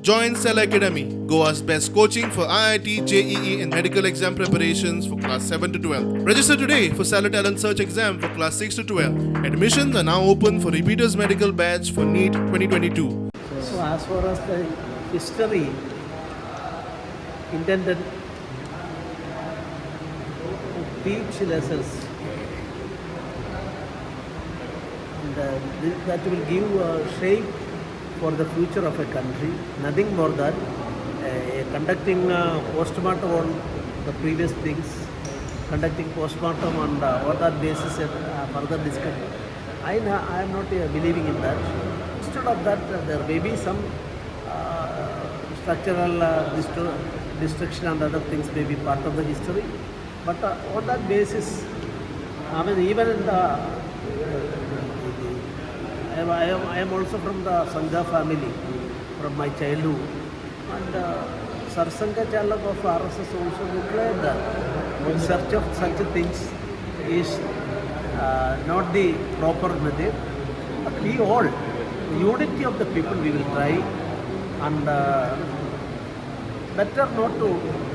Join Cell Academy, Goa's best coaching for IIT, JEE and medical exam preparations for class 7 to 12. Register today for Cell Talent Search exam for class 6 to 12. Admissions are now open for repeaters medical batch for NEET 2022. So as far as the history intended to teach lessons, and that will give shape for the future of a country, nothing more than conducting postmortem on the previous things, conducting postmortem on on that basis and further discussion. I am not believing in that. Instead of that, there may be some structural destruction and other things may be part of the history, but on that basis, I mean, even in the I am also from the Sangha family, from my childhood, and Sarsanga Chalak of RSS also declared that in search of such things is not the proper method, but we all, the unity of the people we will try, and better not to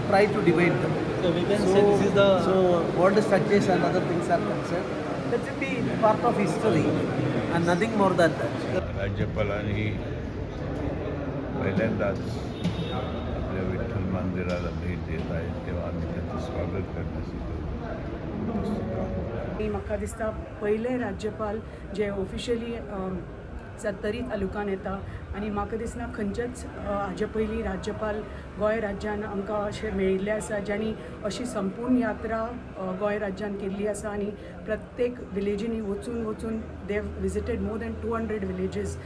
try to divide them. So we can say this is the... So world structures and other things are concerned, that will be part of history and nothing more than that. राज्यपालांनी पहिल्यांदाच आपल्या विठ्ठल मंदिराला भेट देत आहेत तेव्हा आम्ही त्यांचं स्वागत करण्यासाठी उपस्थित आहोत. म्हाका दिसता पयले राज्यपाल जे ऑफिशियली सत्तरीत तालुकान येता आनी म्हाका दिसना खंयचेच हाजे पयलीं राज्यपाल गोंय राज्यान आमकां अशें मेळिल्ले आसा ज्यांनी अशी संपूर्ण यात्रा गोंय राज्यान केल्ली आसा आनी प्रत्येक विलेजींनी वचून they visited more than 200 villages.